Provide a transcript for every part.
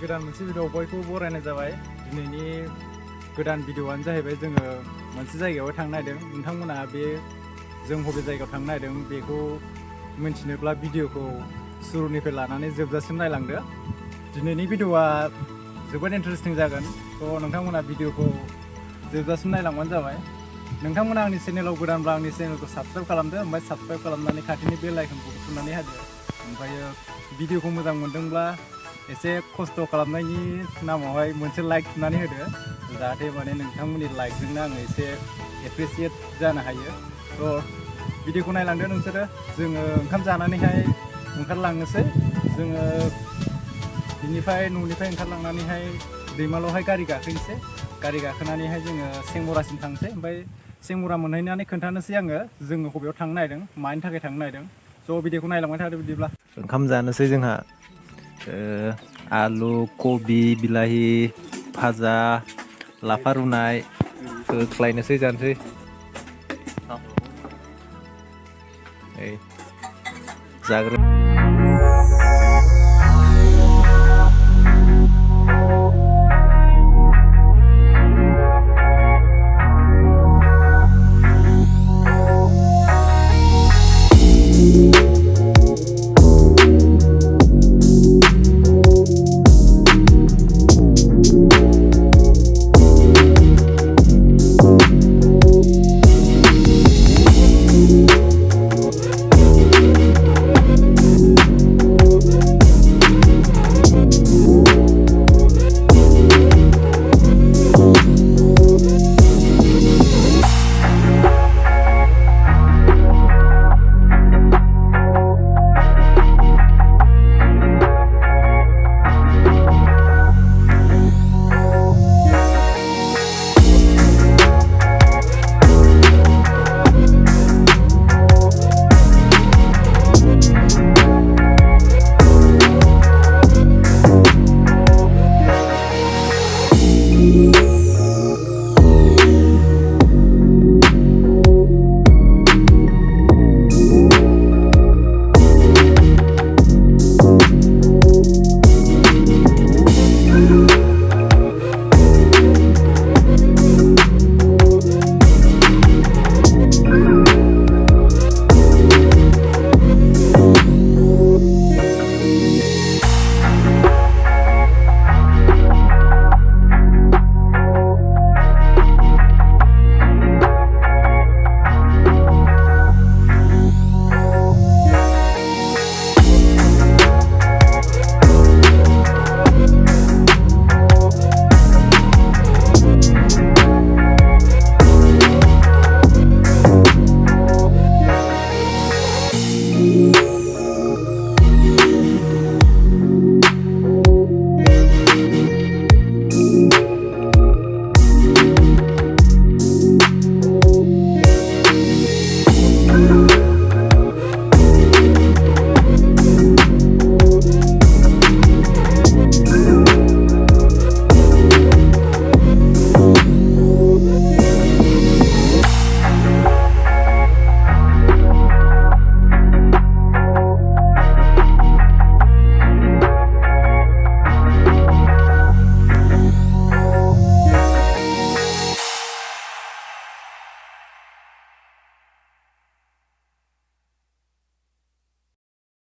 गोदान मोनसे भिडिअ बयखौबो बरायनाय जाबाय। दिनैनि गोदान भिडिअआनो जाहैबाय जोङो मोनसे जायगायाव थांनो नागिरदों। नोंथांमोना बे जों बबे जायगायाव थांनो नागिरदों बेखौ मिन्थिनोब्ला भिडिअखौ सुरुनिफ्राय लानानै जोबजासिम नायलांदो। दिनैनि भिडिअआ जोबोद इन्टारेस्टिं जागोन। थ' नोंथांमोना भिडिअखौ जोबजासिम नायलांबानो जाबाय। नोंथांमोना आंनि चेनेलाव गोदानब्ला आंनि चेनेलखौ साबस्क्राइब खालामदो, ओमफ्राय साबस्क्राइब खालामनानै खाथिनि बेल आइकनखौ थुनानै होदो। ओमफ्राय भिडिअखौ मोजां मोनदोंब्ला एसे खस्थ' खालामनायनि नामावहाय मोनसे लाइक थुनानै होदो, जाहाथे माने नोंथांमोननि लाइकजोंनो आङो एसे एप्रिसियेट जानो हायो। थ' भिडिअखौ नायलांदो नोंसोरो। जोङो ओंखाम जानानैहाय ओंखारलांनोसै। जोङो बिनिफ्राय न'निफ्राय ओंखारलांनानैहाय दैमालुआवहाय गारि गाखोनोसै। गारि गाखोनानैहाय जोङो सेंमरासिम थांसै। ओमफ्राय सेंमरा मोनहैनानै खोन्थानोसै आङो जोङो बबेयाव थांनो नागिरदों, मानि थाखाय थांनो नागिरदों। स' भिडिअखौ नायलांबाय थादो बिदिब्ला। ओंखाम जानोसै जोंहा आलु, कबि, बिलाहि भाजा, लाफा रुनाय होख्लायनोसै जानोसै। जाग्रो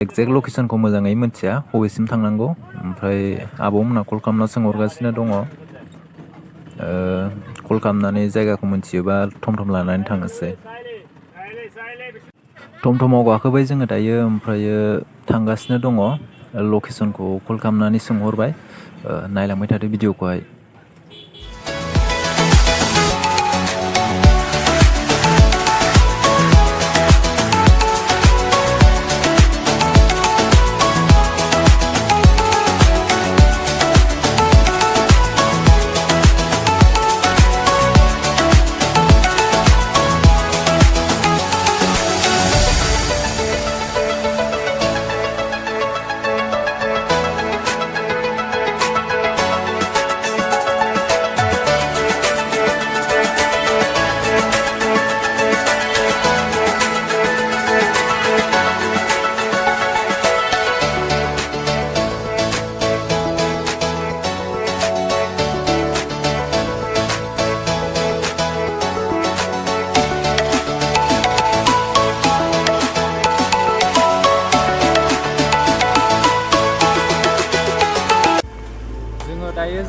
एक्जेक्ट लकेसनखौ मोजाङै मिथिया बबेसिम थांनांगौ। ओमफ्राय आब'मोनहा कल खालामना सोंहरगासिनो दङ। कल खालामनानै जायगाखौ मिथियोबा थम थम लानानै थांनोसै। थम थमाव गाखोबाय जोङो दायो। ओमफ्रायो थांगासिनो दङ। लकेसनखौ कल खालामनानै सोंहरबाय। नायलांबाय थादो भिडिअखौहाय।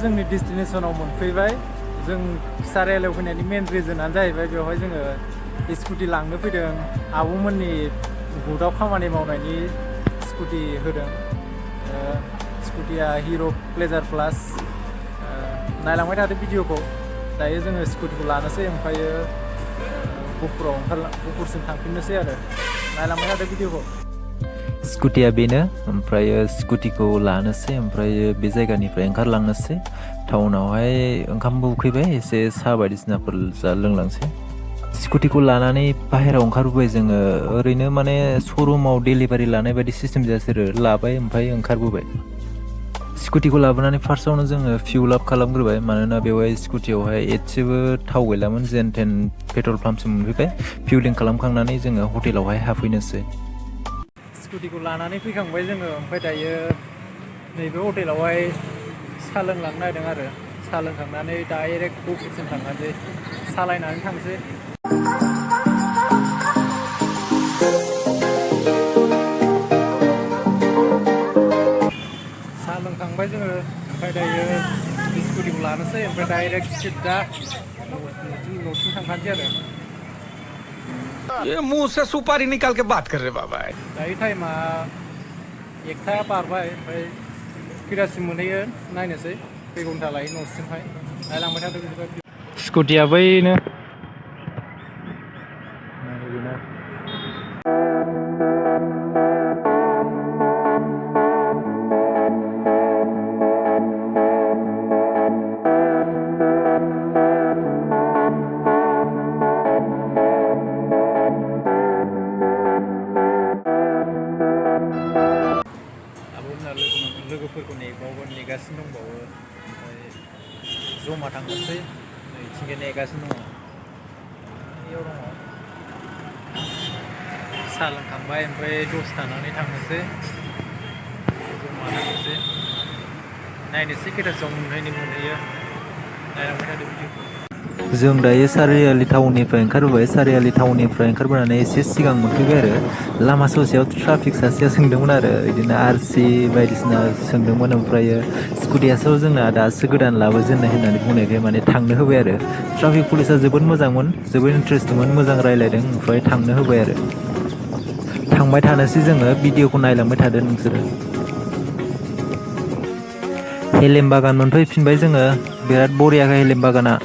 जोंनि डेस्टिनेसनाव मोनफैबाय जों सारियालियाव फैनायनि मेन रिजनानो जाहैबाय बेवहाय जोङो स्कुटि लांनो फैदों आब'मोननि गुदाव खामानि मावनायनि स्कुटि होदों स्कुटिया हिर' प्लेजार प्लास नायलांबाय थादो भिडिअखौ दायो जोङो स्कुटिखौ लानोसै ओमफ्रायो gwhwpurसिम थांफिननोसै आरो नायलांबाय थादो भिडिअखौ स्कुटिया बेनो ओमफ्राय स्कुटिखौ लानोसै ओमफ्राय बे जायगानिफ्राय ओंखारलांनोसै टाउनावहाय ओंखामबो उखैबाय एसे साहा बायदिसिनाफोर लोंलांसै स्कुटिखौ लानानै बाहेरायाव ओंखारबोबाय जोङो ओरैनो माने श'रुमाव डेलिभारि लानाय बायदि सिस्टेम जासोरो लाबाय ओमफ्राय ओंखारबोबाय स्कुटिखौ लाबोनानै फार्स्टआवनो जोङो फिउल आप खालामग्रोबाय मानोना बेवहाय स्कुटियावहाय एसेबो थाव गैलामोन जेन थेन पेट्रल पाम्पसिम मोनफैबाय फिउलिं खालामखांनानै जोङो हटेलावहाय हाबफैनोसै स्कुटिखौ लानानै फैखांबाय जोङो ओमफ्राय दायो नैबे हटेलावहाय साहा लोंलांनो नागिरदों आरो साहा लोंखांनानै डाइरेक्ट gwhwpurसिम थांनोसै सालायनानै थांसै साहा लोंखांबाय जोङो ओमफ्राय दायो स्कुटिखौ लानोसै ओमफ्राय डाइरेक्ट सिदा न'सिम थांखानोसै आरो ये मुंह से सुपारी निकाल के बात कर रहे बाबा दायो टाइमा 1ता बारबाय ओमफ्राय खैथासिम मोनहैयो नायनोसै खै घन्टा लायो न'सिमहाय नायलांबाय थादो बिदिबा स्कुटिया बैनो लोगोफोरखौ नेगासिनो दंबावो ओमफ्राय जमा थांनोसै नैथिंजाय नेगासिनो दङ बेयाव दङ साहा लोंखांबाय ओमफ्राय दसे थानानै थांनोसै जमा थांनोसै नायनोसै खैथासोआव मोनहैयो नायलांबाय थादो भिडिअखौ जों दायो सारियालि टाउननिफ्राय ओंखारबोबाय सारियालि टाउननिफ्राय ओंखारबोनानै एसे सिगां मोनफैबाय आरो लामा ससेयाव ट्राफिक सासेया सोंदोंमोन आरो बिदिनो आरसि बायदिसिना सोंदोंमोन ओमफ्रायो स्कुटियासो जोंना दासो गोदान लाबोजेननाय होननानै बुंनायखाय माने थांनो होबाय आरो ट्राफिक पुलिसा जोबोद मोजांमोन जोबोद इन्टारेस्टिंमोन मोजां रायज्लायदों ओमफ्राय थांनो होबाय आरो थांबाय थानोसै जोङो भिडिअखौ नायलांबाय थादो नोंसोरो हेलेम बागान मोनफैफिनबाय जोङो बिराद बरियाखा हेलेम बागाना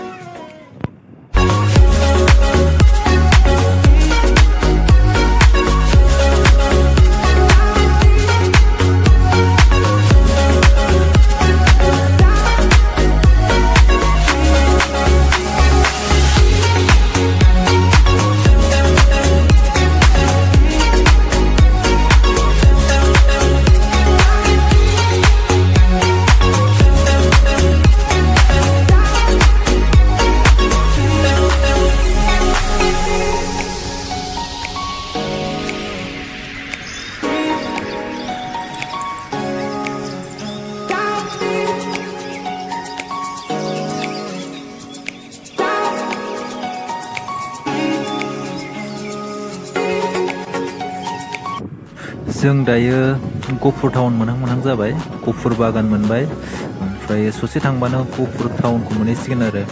जों दायो gwhwpur टाउन मोनहां जाबाय gwhwpur बागान मोनबाय ओमफ्राय ससे थांबानो gwhwpur टाउनखौ मोनहैसिगोन आरो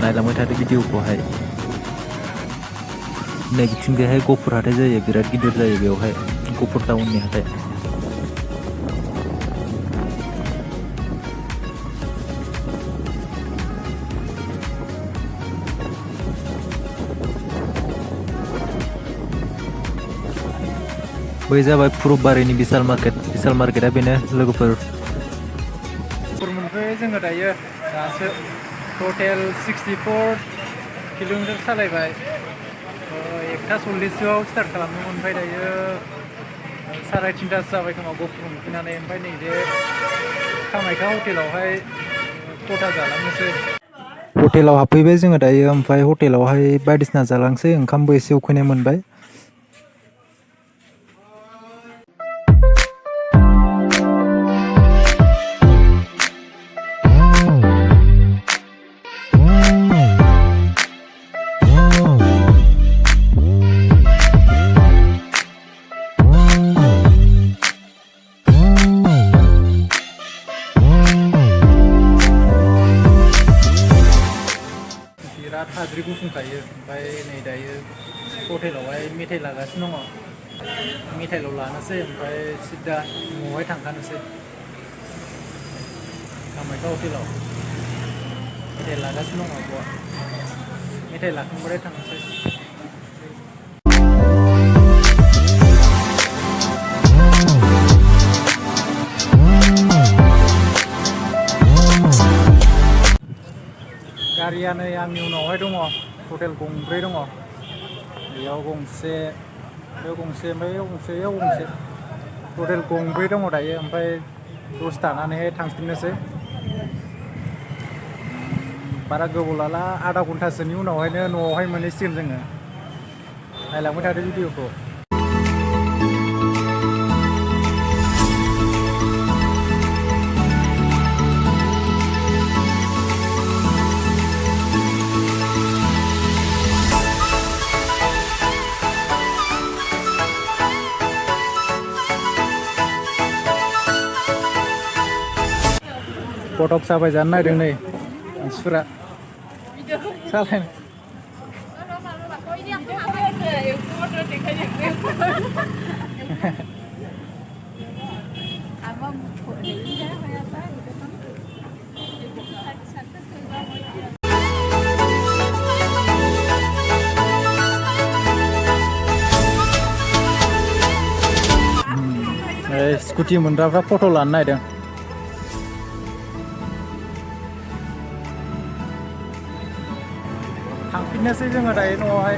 नायलांबाय थादो भिडिअखौहाय नै बिथिंजायहाय gwhwpur हाथाय जायो बिराद गिदिर जायो बेवहाय gwhwpur टाउननि हाथाय बै जाबाय पुरुबबारिनि बिशाल मार्केटआ बेनो लोगोफोर मोनफैबाय जोङो दायो दासो टटेल 64 किल'मिटार सालायबाय 1:40 स्टार्ट खालामदोंमोन ओमफ्राय दायो 3:30 जाबाय खोमा gwhwpur मोनफैनानै ओमफ्राय नैबे कामाख्या हटेलावहाय खथा जालांनोसै हटेलाव हाबफैबाय जोङो दायो ओमफ्राय हटेलावहाय बायदिसिना जालांसै ओंखामबो एसे उखैनाय मोनबाय दंखायो ओमफ्राय नै दायो हटेलावहाय मेथाइ लागासिनो दङ मेथाइल' लानोसै ओमफ्राय सिदा न'आवहाय थांखानोसै कामाख्या हटेलाव मेथाइ लागासिनो दङ आब'आ मेथाइ लाखांबाथाय थांनोसै गारिया नै आंनि उनावहाय दङ हटेल गंब्रै दङ बेयाव गंसे बेयाव गंसे ओमफ्राय बेयाव गंसे हटेल गंब्रै दङ दायो ओमफ्राय दसे थानानैहाय थांफिननोसै बारा गोबाव लाला आधा घन्टासोनि उनावहायनो न'आवहाय मोनहैसिगोन जोङो नायलांबाय थादो भिडिअखौ फटक साफाय जानो नागिरदों नै मानसिफोरा सालायनो स्कुटि मोनग्राफ्रा फट' लानो नागिरदों थांफिननोसै जोङो दायो न'आवहाय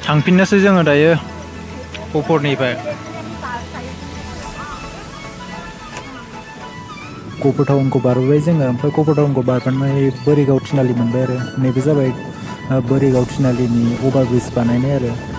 थांफिननोसै जोङो दायो gwहपुरनिफ्राय gwहपुर टाउनखौ बारबोबाय जोङो ओमफ्राय gwहपुर टाउनखौ बारनानै बोरिगाव थिनालि मोनबाय आरो नैबे जाबाय बोरिगाव थिनालिनि अभार ब्रिज बानायनाय आरो